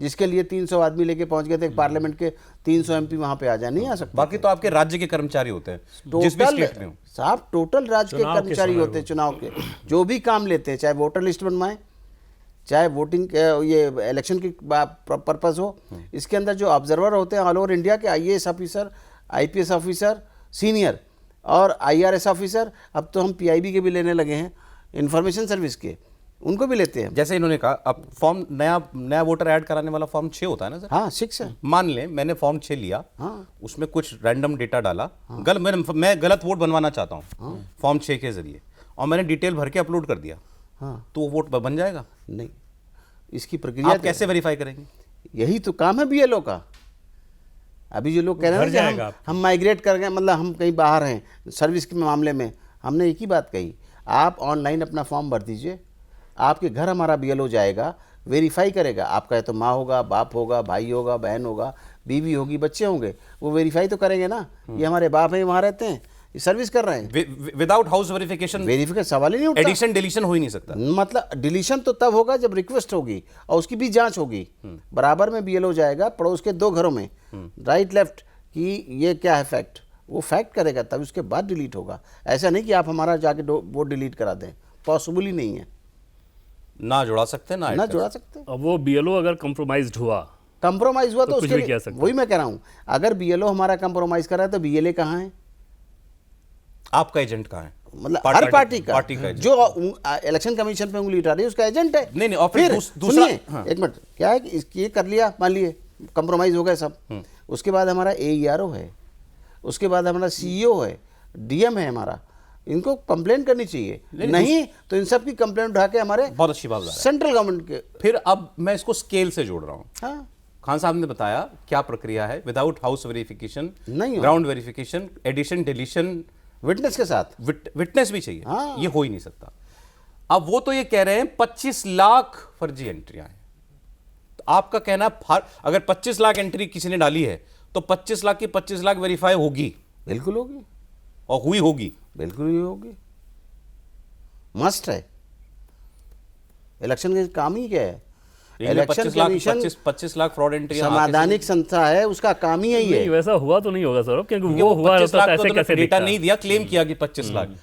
जिसके लिए 300 आदमी लेके पहुंच गए थे पार्लियामेंट के, 300 एमपी वहां पे नहीं आ सकते। बाकी तो आपके राज्य के कर्मचारी होते हैं जिस भी स्टेट में हो। साहब टोटल राज्य के चुनाव के कर्मचारी समय होते हैं, चुनाव के जो भी काम लेते हैं, चाहे वोटर लिस्ट बनवाएं, चाहे वोटिंग ये इलेक्शन की पर्पस हो। इसके अंदर जो ऑब्जर्वर होते हैं ऑल ओवर इंडिया के, IAS officer, IPS officer senior और आईआरएस ऑफिसर, अब तो हम पीआईबी के भी लेने लगे हैं, इंफॉर्मेशन सर्विस के, उनको भी लेते हैं। जैसे इन्होंने कहा अब फॉर्म नया वोटर ऐड कराने वाला फॉर्म 6 होता है ना सर। हाँ 6 है। मान लें मैंने फॉर्म 6 लिया, हाँ। उसमें कुछ रैंडम डेटा डाला, मैं गलत वोट बनवाना चाहता हूँ फॉर्म 6 के जरिए, और मैंने डिटेल भर के अपलोड कर दिया, हाँ, तो वो वोट बन जाएगा? नहीं, इसकी प्रक्रिया आप कैसे वेरीफाई करेंगे? यही तो काम है बीएलओ का। अभी जो लोग कह रहे हैं कि हम माइग्रेट कर गए, मतलब हम कहीं बाहर हैं सर्विस के मामले में, हमने एक ही बात कही, आप ऑनलाइन अपना फॉर्म भर दीजिए, आपके घर हमारा बीएलओ जाएगा, वेरीफाई करेगा, आपका है तो माँ होगा, बाप होगा, भाई होगा, बहन होगा, बीवी होगी, बच्चे होंगे, वो वेरीफाई तो करेंगे ना ये हमारे बाप हैं, वहाँ रहते हैं, ये सर्विस कर रहे हैं। विदाउट हाउस वेरिफिकेशन सवाल ही नहीं उठता। एडिशन डिलीशन हो ही नहीं सकता। मतलब डिलीशन तो तब होगा जब रिक्वेस्ट होगी और उसकी भी जांच होगी। बराबर में बीएलओ जाएगा पड़ोस के 2 घरों में, राइट लेफ्ट, कि ये क्या है फैक्ट, वो फैक्ट करेगा, तब उसके बाद डिलीट होगा। ऐसा नहीं कि आप हमारा जाके वोट डिलीट करा दें, पॉसिबल ही नहीं है। ना जुड़ा सकते ना जुड़ा सकते। अब वो बीएलओ अगर कंप्रोमाइज्ड हुआ, कंप्रोमाइज हुआ तो कुछ उसके भी लिए, कह सकते हैं। वही मैं कह रहा हूँ, अगर बीएलओ हमारा कंप्रोमाइज कर रहा है तो बीएलए कहाँ है? आपका एजेंट कहाँ है? मतलब हर पार्टी का एजेंट। जो इलेक्शन कमीशन पे उंगली उठा रही है उसका एजेंट है। नहीं और फिर दूसरा एक मिनट, क्या है कि ये कर लिया, मान लिए कंप्रोमाइज हो गए सब, उसके बाद हमारा AERO है, उसके बाद हमारा CEO है, DM है हमारा, इनको कंप्लेंट करनी चाहिए। नहीं तो इन सब की कंप्लेंट उठा के हमारे बहुत अच्छी बात सेंट्रल गवर्नमेंट के। फिर अब मैं इसको स्केल से जोड़ रहा हूँ। हाँ, खान साहब ने बताया क्या प्रक्रिया है, विदाउट हाउस वेरिफिकेशन, नहीं हो। Ground verification, addition deletion, witness के साथ, विटनेस भी चाहिए। हाँ। ये हो ही नहीं सकता। अब वो तो ये कह रहे हैं 25 लाख फर्जी एंट्रियां हैं, तो आपका कहना अगर 25 लाख एंट्री किसी ने डाली है तो 25 लाख की 25 लाख वेरीफाई होगी? बिल्कुल होगी, और हुई होगी, बिल्कुल ही होगी, मस्ट है। इलेक्शन का काम ही क्या है? इलेक्शन 25 लाख फ्रॉड एंट्री संवैधानिक संस्था है, उसका काम ही यही है। नहीं वैसा हुआ तो नहीं होगा सर, क्योंकि वो हुआ 25 होता लाख तो ऐसे कैसे डेटा दिखता? नहीं दिया, क्लेम किया कि 25 लाख,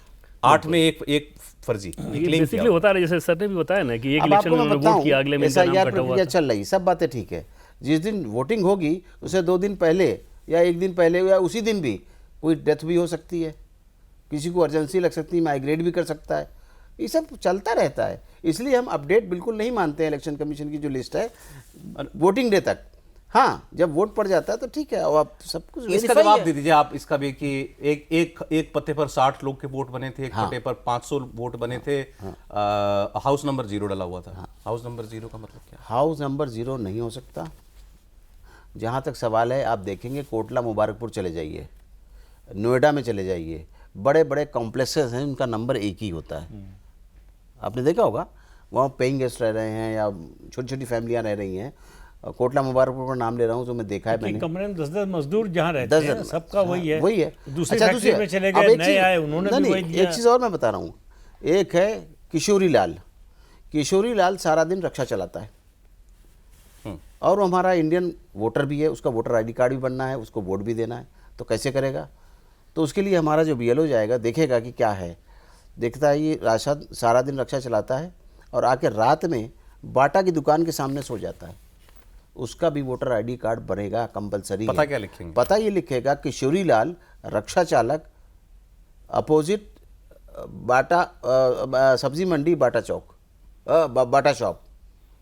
8 में एक फर्जी क्लेम बेसिकली होता है, जैसे सर ने भी बताया ना कि एक अब इलेक्शन आपको में मैं उन्होंने वोट किया, बताऊं, अगले में ऐसा इनका नाम यार कटा हुआ प्रक्रिया था। चल रही, सब बातें ठीक है। जिस दिन वोटिंग होगी उससे 2 दिन पहले या 1 दिन पहले या उसी दिन भी कोई डेथ भी हो सकती है, किसी को अर्जेंसी लग सकती है, माइग्रेट भी कर सकता है, ये सब चलता रहता है। इसलिए हम अपडेट बिल्कुल नहीं मानते हैं इलेक्शन कमीशन की जो लिस्ट है वोटिंग डे तक। हाँ, जब वोट पड़ जाता है तो ठीक है, और आप सब कुछ इसका verify जवाब है। दे दीजिए आप इसका भी कि एक पते पर 60 लोग के वोट बने थे, एक पते पर 500 वोट बने थे, हाउस नंबर 0 डला हुआ था। हाउस नंबर 0 का मतलब क्या? हाउस नंबर 0 नहीं हो सकता। जहाँ तक सवाल है, आप देखेंगे कोटला मुबारकपुर चले जाइए, नोएडा में चले जाइए, बड़े बड़े कॉम्प्लेक्सेस हैं, उनका नंबर 1 ही होता है। आपने देखा होगा, वहाँ पेइंग गेस्ट रह रहे हैं या छोटी छोटी फैमिलियाँ रह रही हैं। कोटला मुबारकपुर पर नाम ले रहा हूँ तो मैं देखा है मैंने, कमरे में 10-10 मजदूर जहाँ रहते हैं, सबका वही है। वही है। दूसरी फैक्ट्री में चले गए, नए आए, उन्होंने भी वही दिया। एक चीज़ और मैं बता रहा हूँ, एक है किशोरी लाल सारा दिन रक्षा चलाता है, और वो हमारा इंडियन वोटर भी है, उसका वोटर ID कार्ड भी बनना है, उसको वोट भी देना है, तो कैसे करेगा? तो उसके लिए हमारा जो BLO जाएगा, देखेगा कि क्या है, देखता है ये राशन सारा दिन रक्षा चलाता है और आके रात में बाटा की दुकान के सामने सो जाता है, उसका भी वोटर आईडी कार्ड बनेगा कंपलसरी। पता क्या लिखेंगे? पता ये लिखेगा किशोरी लाल रक्षा चालक, अपोजिट बाटा सब्जी मंडी बाटा चौक, बाटा शॉप,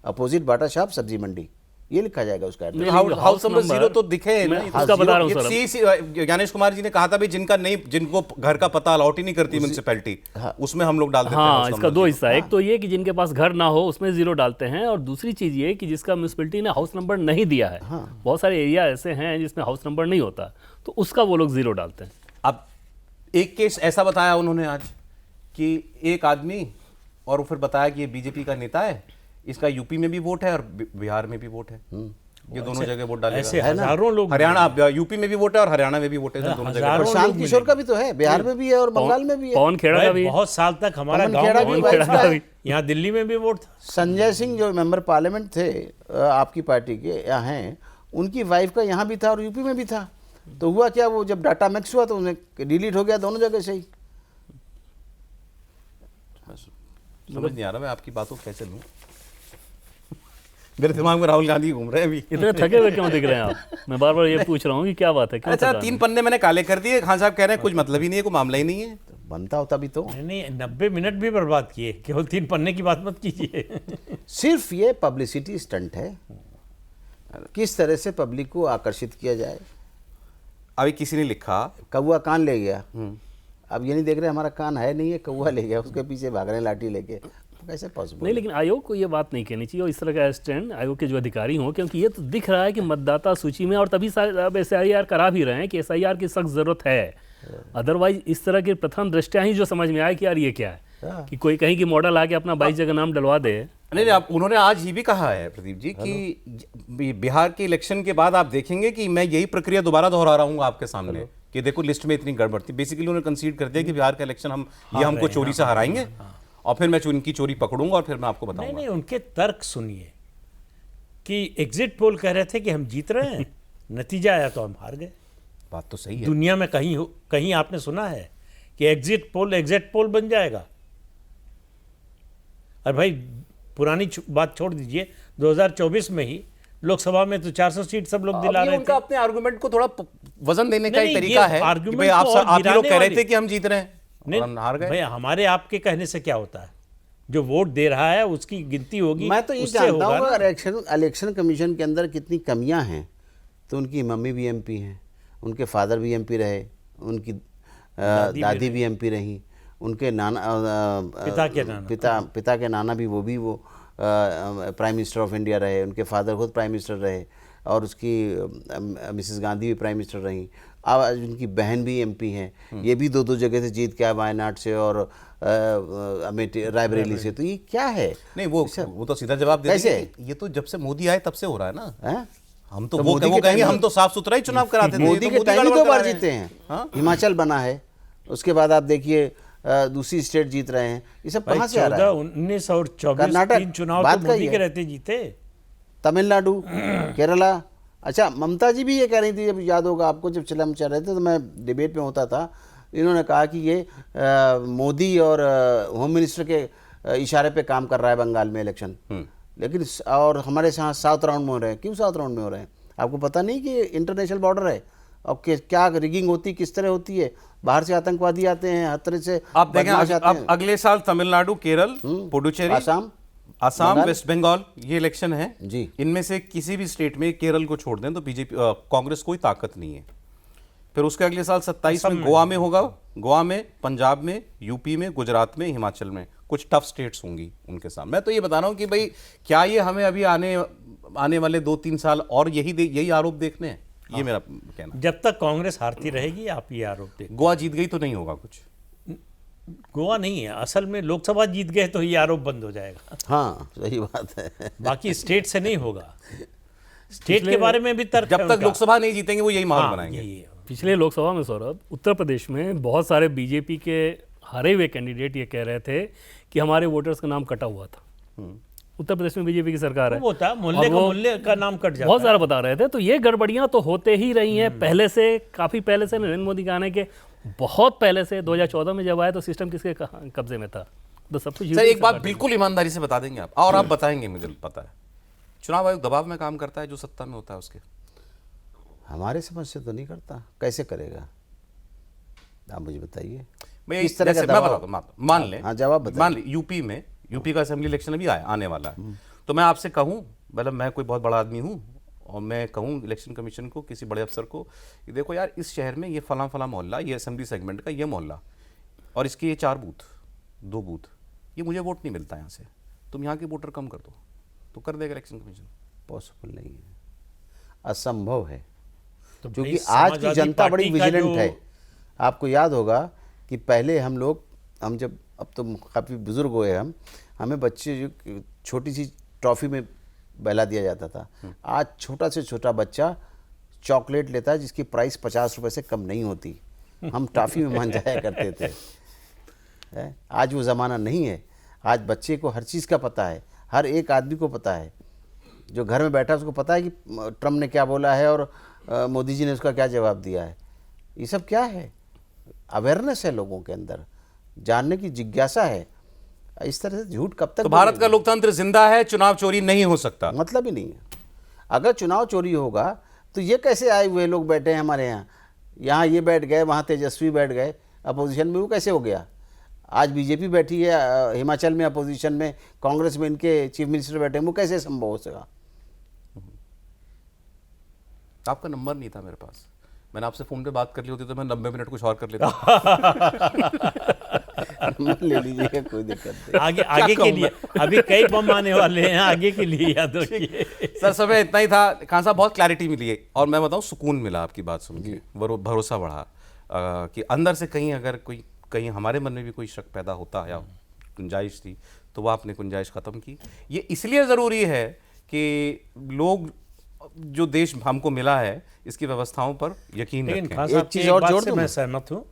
अपोजिट बाटा शॉप सब्जी मंडी, ये लिखा जाएगा उसका एड्रेस। हाउस नंबर 0 तो दिखे है ना। मैं उसका बता रहा हूँ सर। ये ज्ञानेश कुमार जी ने कहा था भाई जिनका नहीं, जिनको घर का पता अलॉट ही नहीं करती म्युनिसिपैलिटी, उसमें हम लोग डाल देते हैं हाँ, house इसका number दो 0। हिस्सा है। एक तो ये कि जिनके पास घर ना हो उसमें 0 डालते हैं, और दूसरी चीज़ ये कि जिसका म्यूनिसिपैलिटी ने हाउस नंबर नहीं दिया है, बहुत सारे एरिया ऐसे हैं जिसमें हाउस नंबर नहीं होता, तो उसका वो लोग 0 डालते हैं। अब एक केस ऐसा बताया उन्होंने आज कि एक आदमी, और फिर बताया कि ये बीजेपी का नेता है, इसका यूपी में भी वोट है और बिहार में भी वोट है, ये दोनों जगह वोट ऐसे डालेगा। हजारों लोग, हरियाणा, यूपी में भी वोट है और हरियाणा में भी वोट है, दोनों जगह। हजारों प्रशांत किशोर का भी तो है, बिहार में भी है और बंगाल में भी है। पवन खेड़ा का भाई, भी बहुत साल तक हमारा पवन गांव खेड़ा में भी वोट वाइफ का है। यहाँ दिल्ली में भी वोट था। संजय सिंह जो मेंबर पार्लियामेंट थे आपकी पार्टी के यहाँ हैं, उनकी वाइफ का यहाँ भी था और यूपी में भी था। तो हुआ क्या, वो जब डाटा मिक्स हुआ तो उन्हें डिलीट हो गया दोनों जगह से ही। समझ नहीं आ रहा मैं आपकी बातों को कैसे लूं। मेरे दिमाग में राहुल गांधी घूम रहे हैं अभी। इतने थके हुए क्यों दिख रहे हैं आप? मैं बार बार ये पूछ रहा हूँ कि क्या बात है, क्यों अच्छा, थकान 3 है? पन्ने मैंने काले कर दिए, खान साहब कह रहे हैं कुछ मतलब ही नहीं है, कोई मामला ही नहीं है। बनता होता भी तो नहीं, 90 मिनट भी बर्बाद किए, केवल 3 पन्ने की बात मत कीजिए। सिर्फ ये पब्लिसिटी स्टंट है, किस तरह से पब्लिक को आकर्षित किया जाए। अभी किसी ने लिखा, कौआ कान ले गया, अब ये नहीं देख रहे हमारा कान है नहीं है, कौआ ले गया, उसके पीछे भाग रहे हैं लाठी लेके, कैसे पॉसिबल? नहीं, लेकिन आयोग को ये बात नहीं कहनी चाहिए और इस तरह का स्टैंड आयोग के जो अधिकारी हों, क्योंकि ये तो दिख रहा है कि मतदाता सूची में, और तभी अब SIR करा भी रहे हैं कि SIR की सख्त जरूरत है। अदरवाइज इस तरह की प्रथम दृष्टया ही जो समझ में आए कि यार ये क्या है, कि कोई कहीं की मॉडल आके अपना 22 जगह नाम डलवा दे। नहीं, आप उन्होंने आज ये भी कहा है प्रदीप जी कि बिहार के इलेक्शन के बाद आप देखेंगे कि मैं यही प्रक्रिया दोबारा दोहरा रहा हूँ आपके सामने कि देखो लिस्ट में इतनी गड़बड़ थी। बेसिकली उन्होंने कंसीड कर दिया कि बिहार का इलेक्शन हमको चोरी से हराएंगे और फिर मैं उनकी चोरी पकड़ूंगा और फिर मैं आपको बताऊंगा। नहीं, उनके तर्क सुनिए कि एग्जिट पोल कह रहे थे कि हम जीत रहे हैं, नतीजा आया तो हम हार गए। बात तो सही है। दुनिया में कहीं आपने सुना है कि एग्जिट पोल बन जाएगा? और भाई पुरानी बात छोड़ दीजिए, 2024 में ही लोकसभा में तो 400 सीट सब लोग दिला रहे थे। उनका अपने आर्गुमेंट को थोड़ा वजन देने का एक नहीं, तरीका ये है कि argument भाई आप तो और ही लोग गिराने कह रहे वाली। थे कि हम जीत रहे हैं नहीं, और हम हार गए। भाई हमारे आपके कहने से क्या होता है? जो वोट दे रहा है उसकी गिनती होगी। मैं तो ये उससे जानता होगा हूँ ना। अगर इलेक्शन कमीशन के अंदर कितनी कमियां हैं, तो उनकी मम्मी भी MP हैं, उनके फादर भी MP रहे, उनकी दादी भी MP रही, उनके नाना पिता के नाना भी वो प्राइम मिनिस्टर ऑफ इंडिया रहे, उनके फादर खुद प्राइम मिनिस्टर रहे, और उसकी मिसेस गांधी भी प्राइम मिनिस्टर रहीं। अब उनकी बहन भी MP हैं, ये भी 2 जगह से जीत के आए, वायनाड से और अमेठी रायबरेली से। तो ये क्या है? नहीं, वो तो सीधा जवाब दे कैसे? देंगे, ये तो जब से मोदी आए तब से हो रहा है ना। हैं? हम तो तो वो मोदी के कहेंगे टाइम हम तो साफ सुथरा ही चुनाव कराते थे। मोदी के टाइम ही गड़बड़ 2 करा बार रहे जीते हैं। हैं। हिमाचल बना है, उसके बाद आप देखिए दूसरी स्टेट जीत रहे हैं। ये सब कहाँ से आ रहा है? 19 और 24 कर्नाटक, 3 चुनाव बात तो का मोदी ही के है। रहते जीते। तमिलनाडु, केरला। अच्छा, ममता जी भी ये कह रही थी, जब याद होगा आपको, जब हम चल रहे थे तो मैं डिबेट में होता था, इन्होंने कहा कि ये मोदी और होम मिनिस्टर के इशारे पे काम कर रहा है बंगाल में इलेक्शन। लेकिन और हमारे यहाँ 7 राउंड में हो रहे हैं। क्यों 7 राउंड में हो रहे हैं? आपको पता नहीं कि इंटरनेशनल बॉर्डर है और क्या रिगिंग होती, किस तरह होती है? बाहर से आतंकवादी आते हैं, हर तरह से आप देखें बदमाश आते अब हैं। अगले साल तमिलनाडु, केरल, पुडुचेरी, आसाम, वेस्ट बंगाल, ये इलेक्शन है जी। इनमें से किसी भी स्टेट में, केरल को छोड़ दें तो बीजेपी कांग्रेस कोई ताकत नहीं है। फिर उसके अगले साल 27 में गोवा में होगा, गोवा में, पंजाब में, यूपी में, गुजरात में, हिमाचल में कुछ टफ स्टेट्स होंगी उनके सामने। मैं तो ये बता रहा हूँ कि भाई क्या ये हमें अभी आने वाले 2-3 साल और यही आरोप देखने हैं? ये मेरा कहना। जब तक कांग्रेस हारती रहेगी आप ये आरोप दें। गोवा जीत गई तो नहीं होगा कुछ। गोवा नहीं है, असल में लोकसभा जीत गए तो ये आरोप बंद हो जाएगा। हाँ, सही बात है। बाकी स्टेट से नहीं होगा। स्टेट के बारे में भी तर्क जब है तक उनका। लोकसभा नहीं जीतेंगे वो यही माहौल हाँ, बनाएंगे। यही है। पिछले लोकसभा में सौरभ, उत्तर प्रदेश में बहुत सारे बीजेपी के हारे हुए कैंडिडेट ये कह रहे थे कि हमारे वोटर्स का नाम कटा हुआ था। उत्तर प्रदेश में बीजेपी की सरकार है, वो था मोहल्ले का नाम कट जाता बहुत है। सारा बता रहे थे। तो ये गड़बड़ियां तो होते ही रही हैं पहले से, काफ़ी पहले से। नरेंद्र मोदी का आने के बहुत पहले से 2014 में जब आया तो सिस्टम किसके कब्जे में था, तो सब कुछ सर यूपी एक बात सरकार बिल्कुल ईमानदारी से बता देंगे आप, और आप बताएंगे, मुझे पता है चुनाव आयोग दबाव में काम करता है जो सत्ता में होता है उसके? हमारे समझ से तो नहीं करता, कैसे करेगा आप मुझे बताइए। मैं किस तरह का जैसे मैं दबाव? बताता हूँ, मान लें, हाँ, जवाब बताइए। मान लें यूपी का असेंबली इलेक्शन अभी आने वाला है, तो मैं आपसे कहूँ, मतलब मैं कोई बहुत बड़ा आदमी हूँ और मैं कहूँ इलेक्शन कमीशन को, किसी बड़े अफसर को, कि देखो यार इस शहर में ये फला फला मोहल्ला, ये असेंबली सेगमेंट का ये मोहल्ला और इसके ये 4 बूथ, 2 बूथ, ये मुझे वोट नहीं मिलता यहाँ से, तुम यहाँ के वोटर कम कर दो, तो कर देगा इलेक्शन कमीशन? पॉसिबल नहीं है, असंभव है, तो क्योंकि भाई आज की समाजवादी जनता बड़ी पार्टी का विजिलेंट जो- है। आपको याद होगा कि पहले हम जब, अब तो काफ़ी बुजुर्ग हुए हमें बच्चे जो छोटी सी ट्रॉफी में बहला दिया जाता था, आज छोटा से छोटा बच्चा चॉकलेट लेता है जिसकी प्राइस 50 रुपए से कम नहीं होती, हम टॉफी में मान जाया करते थे। आज वो ज़माना नहीं है, आज बच्चे को हर चीज़ का पता है, हर एक आदमी को पता है, जो घर में बैठा है उसको पता है कि ट्रम्प ने क्या बोला है और मोदी जी ने उसका क्या जवाब दिया है। ये सब क्या है? अवेयरनेस है लोगों के अंदर, जानने की जिज्ञासा है। इस तरह से झूठ कब तक तो भारत का बोलेंगे? लोकतंत्र जिंदा है, चुनाव चोरी नहीं हो सकता। मतलब ही नहीं है। अगर चुनाव चोरी होगा तो ये कैसे आए हुए लोग बैठे हैं हमारे यहाँ ये बैठ गए, वहाँ तेजस्वी बैठ गए अपोजिशन में, वो कैसे हो गया? आज बीजेपी बैठी है हिमाचल में अपोजिशन में, कांग्रेस में इनके चीफ मिनिस्टर बैठे हैं, वो कैसे संभव हो सका? आपका नंबर नहीं था मेरे पास, मैंने आपसे फोन पे बात कर ली होती तो मैं 90 मिनट कुछ और कर लेता। नंबर ले लीजिएगा, कोई दिक्कत नहीं। आगे के लिए अभी कई बम आने वाले हैं, आगे के लिए याद रखिए। सर समय इतना ही था। खान साहब बहुत क्लैरिटी मिली है और मैं बताऊं सुकून मिला आपकी बात सुन के, भरोसा बढ़ा कि अंदर से कहीं अगर कहीं हमारे मन में भी कोई शक पैदा होता या गुंजाइश थी तो वो आपने गुंजाइश ख़त्म की। ये इसलिए ज़रूरी है कि लोग जो देश हमको मिला है इसकी व्यवस्थाओं पर यकीन लेकिन रखें। खान एक साहब की चीज़ एक और बात जोड़ से दूं मैं मैं? सहमत हूँ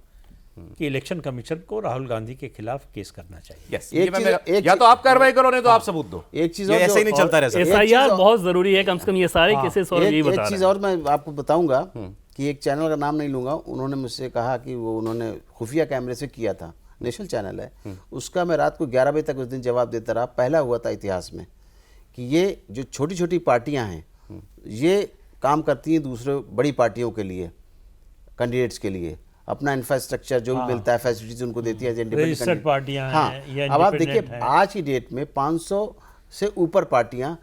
कि इलेक्शन कमीशन को राहुल गांधी के खिलाफ केस करना चाहिए। यस, एक चीज़- या तो आप कार्रवाई करो नहीं तो आप सबूत दो। एक चीज़ ये और ऐसे ही जो- नहीं चलता रह सकता। एक SIR चीज़ और- बहुत ज़रूरी है, कम से कम ये सारे केसेस और यही एक बता चीज़ रहे और मैं आपको बताऊंगा कि एक चैनल का नाम नहीं लूँगा, उन्होंने मुझसे कहा कि वो उन्होंने खुफिया कैमरे से किया था, नेशनल चैनल है उसका, मैं रात को 11 बजे तक उस दिन जवाब देता रहा। पहला हुआ था इतिहास में कि ये जो छोटी छोटी पार्टियां हैं ये काम करती हैं दूसरे बड़ी पार्टियों के लिए, कैंडिडेट्स के लिए, अपना इंफ्रास्ट्रक्चर जो भी मिलता है फैसिलिटीज उनको देती है। रजिस्टर्ड पार्टियां हाँ, हैं या अब आप देखिए इंडिपेंडेंट हैं। आज की डेट में 500 से ऊपर पार्टियां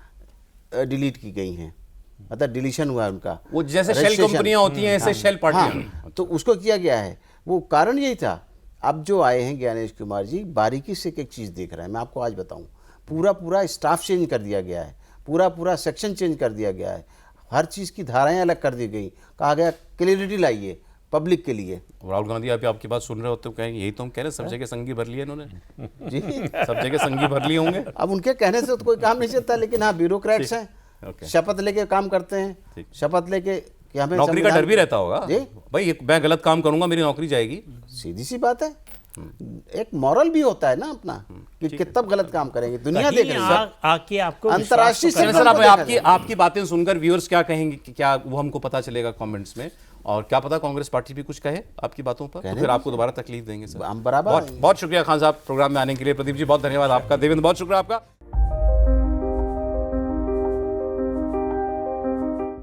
डिलीट की गई हैं, मतलब डिलीशन हुआ है उनका। वो जैसे शेल Registration। कंपनियां होती हैं ऐसे शेल पार्टियां। हाँ, तो उसको किया गया है, वो कारण यही था। अब जो आए हैं ज्ञानेश कुमार जी बारीकी से एक चीज़ देख रहे हैं, मैं आपको आज बताऊं, पूरा स्टाफ चेंज कर दिया गया है, पूरा सेक्शन चेंज कर दिया गया है, हर चीज़ की धाराएं अलग कर दी गई, कहा गया क्लियरिटी लाइए पब्लिक के लिए। राहुल गांधी आप आपकी बात सुन रहे होते हो कहेंगे यही तो हम कह रहे हैं, सब जगह संगी भर लिए इन्होंने, जी सब जगह संगी भर लिए होंगे। अब उनके कहने से तो कोई काम नहीं चलता, लेकिन हाँ ब्यूरोक्रेट्स हैं, ओके। शपथ लेके काम करते हैं, शपथ लेके कि हमें नौकरी का डर भी रहता होगा जी, भाई, मैं गलत काम करूंगा मेरी नौकरी जाएगी। सीधी सी बात है। एक मॉरल भी होता है ना अपना कि कितना गलत काम करेंगे, दुनिया देख कहीं रही है। आके आपको अंतर्राष्ट्रीय विश्वास तो चलिए करना- सर, देखा आपकी जाए। आपकी बातें सुनकर व्यूअर्स क्या कहेंगे कि क्या वो हमको पता चलेगा कमेंट्स में, और क्या पता कांग्रेस पार्टी भी कुछ कहे आपकी बातों पर, तो कहने फिर आपको दोबारा तकलीफ देंगे सर। हम बराबर बहुत बहुत शुक्रिया खान साहब प्रोग्राम में आने के लिए। प्रदीप जी बहुत धन्यवाद आपका, देवेंद्र बहुत शुक्रिया आपका।